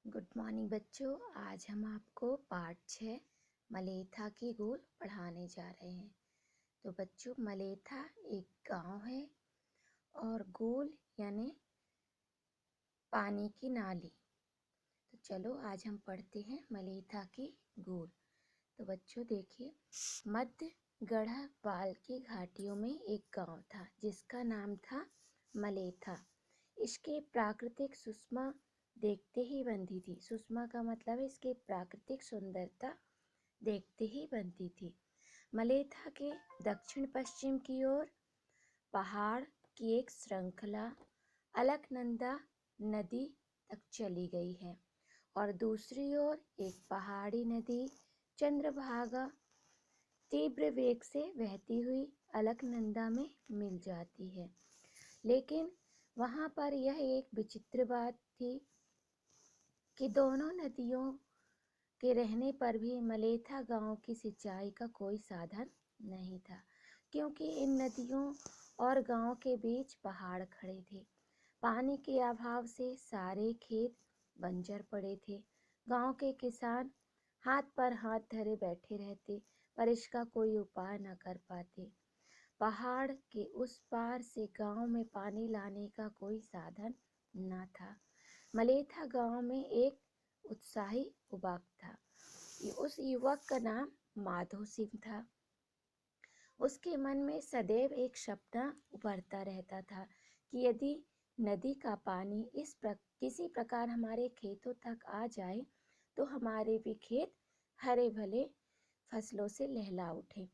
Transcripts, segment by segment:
Good morning बच्चों। आज हम आपको पाठ 6 मलेथा की गोल पढ़ाने जा रहे हैं। तो बच्चों, मलेथा एक गांव है और गोल यानी पानी की नाली। तो चलो आज हम पढ़ते हैं मलेथा की गोल। तो बच्चों देखिए, मध्य गढ़वाल की घाटियों में एक गांव था जिसका नाम था मलेथा। इसके प्राकृतिक सुषमा देखते ही बनती थी। सुषमा का मतलब है इसकी प्राकृतिक सुंदरता देखते ही बनती थी। मलेथा के दक्षिण पश्चिम की ओर पहाड़ की एक श्रृंखला अलकनंदा नदी तक चली गई है और दूसरी ओर एक पहाड़ी नदी चंद्रभागा तीव्र वेग से बहती हुई अलकनंदा में मिल जाती है। लेकिन वहाँ पर यह एक विचित्र बात थी कि दोनों नदियों के रहने पर भी मलेथा गांव की सिंचाई का कोई साधन नहीं था, क्योंकि इन नदियों और गांव के बीच पहाड़ खड़े थे। पानी के अभाव से सारे खेत बंजर पड़े थे। गांव के किसान हाथ पर हाथ धरे बैठे रहते, पर इसका कोई उपाय न कर पाते। पहाड़ के उस पार से गांव में पानी लाने का कोई साधन न था। मलेथा गांव में एक उत्साही युवक था। उस युवक का नाम माधो सिंह था। उसके मन में सदैव एक सपना उभरता रहता था कि यदि नदी का पानी किसी प्रकार हमारे खेतों तक आ जाए तो हमारे भी खेत हरे भले फसलों से लहला उठे।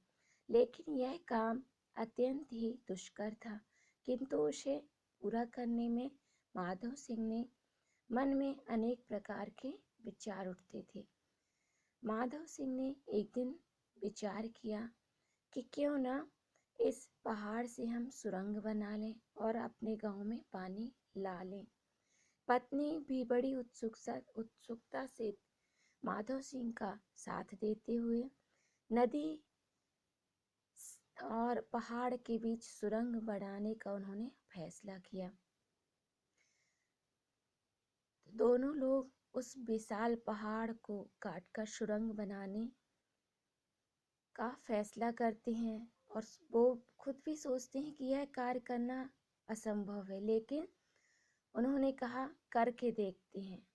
लेकिन यह काम अत्यंत ही दुष्कर था, किंतु उसे पूरा करने में माधव सिंह ने मन में अनेक प्रकार के विचार उठते थे। माधव सिंह ने एक दिन विचार किया कि क्यों न इस पहाड़ से हम सुरंग बना लें और अपने गांव में पानी ला लें। पत्नी भी बड़ी उत्सुकता से माधव सिंह का साथ देते हुए नदी और पहाड़ के बीच सुरंग बनाने का उन्होंने फैसला किया। दोनों लोग उस विशाल पहाड़ को काटकर सुरंग बनाने का फैसला करते हैं और वो खुद भी सोचते हैं कि यह कार्य करना असंभव है, लेकिन उन्होंने कहा करके देखते हैं।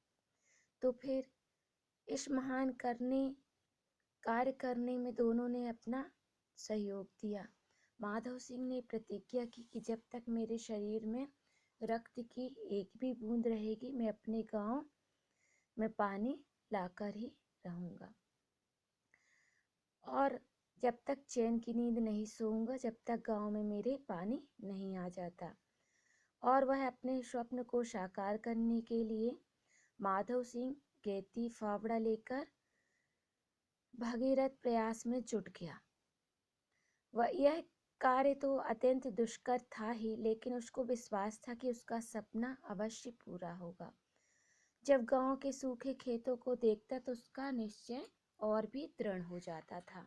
तो फिर इस महान कार्य करने में दोनों ने अपना सहयोग दिया। माधव सिंह ने प्रतिज्ञा की कि जब तक मेरे शरीर में रक्त की एक भी बूंद रहेगी मैं अपने गांव में पानी लाकर ही रहूंगा, और जब तक चैन की नींद नहीं सोऊंगा जब तक गांव में मेरे पानी नहीं आ जाता। और वह अपने स्वप्न को साकार करने के लिए माधव सिंह गेती फावड़ा लेकर भगीरथ प्रयास में जुट गया। यह कार्य तो अत्यंत दुष्कर था ही, लेकिन उसको विश्वास था कि उसका सपना अवश्य पूरा होगा। जब गांव के सूखे खेतों को देखता तो उसका निश्चय और भी दृढ़ हो जाता था।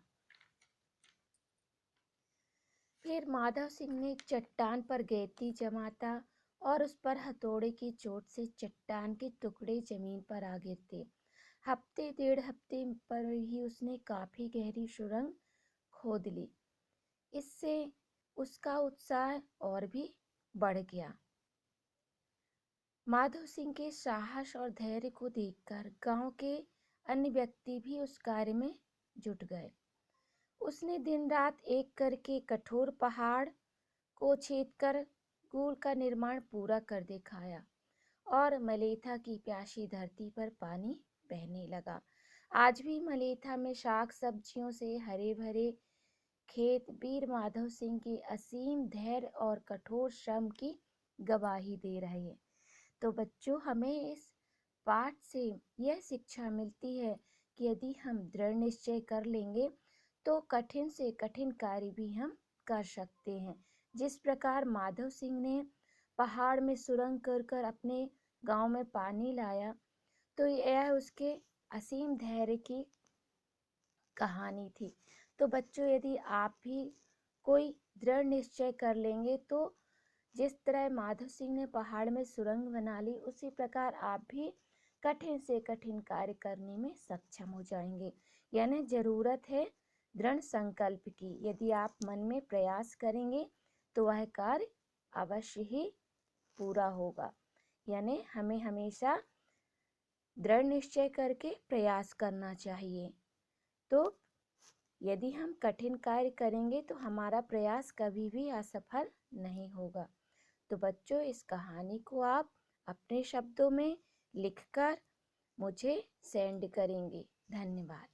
फिर माधव सिंह ने चट्टान पर गेती जमाता और उस पर हथौड़े की चोट से चट्टान के टुकड़े जमीन पर आ गिरते। हफ्ते डेढ़ हफ्ते पर ही उसने काफी गहरी सुरंग खोद ली। इससे उसका उत्साह और भी बढ़ गया। माधव सिंह के साहस और धैर्य को देखकर गांव के अन्य व्यक्ति भी उस कार्य में जुट गए। उसने दिन रात एक करके कठोर पहाड़ को छेद कर गोल का निर्माण पूरा कर दिखाया और मलेथा की प्यासी धरती पर पानी बहने लगा। आज भी मलेथा में साग सब्जियों से हरे भरे खेत वीर माधव सिंह के असीम धैर्य और कठोर श्रम की गवाही दे रहे हैं। तो बच्चों, हमें इस पाठ से यह शिक्षा मिलती है कि यदि हम दृढ़ निश्चय कर लेंगे तो कठिन से कठिन कार्य भी हम कर सकते हैं। जिस प्रकार माधव सिंह ने पहाड़ में सुरंग कर अपने गांव में पानी लाया, तो यह उसके असीम धैर्य की कहानी थी। तो बच्चों, यदि आप भी कोई दृढ़ निश्चय कर लेंगे तो जिस तरह माधव सिंह ने पहाड़ में सुरंग बना ली, उसी प्रकार आप भी कठिन से कठिन कार्य करने में सक्षम हो जाएंगे। यानी जरूरत है दृढ़ संकल्प की। यदि आप मन में प्रयास करेंगे तो वह कार्य अवश्य ही पूरा होगा। यानी हमें हमेशा दृढ़ निश्चय करके प्रयास करना चाहिए। तो यदि हम कठिन कार्य करेंगे तो हमारा प्रयास कभी भी असफल नहीं होगा। तो बच्चों, इस कहानी को आप अपने शब्दों में लिखकर मुझे सेंड करेंगे। धन्यवाद।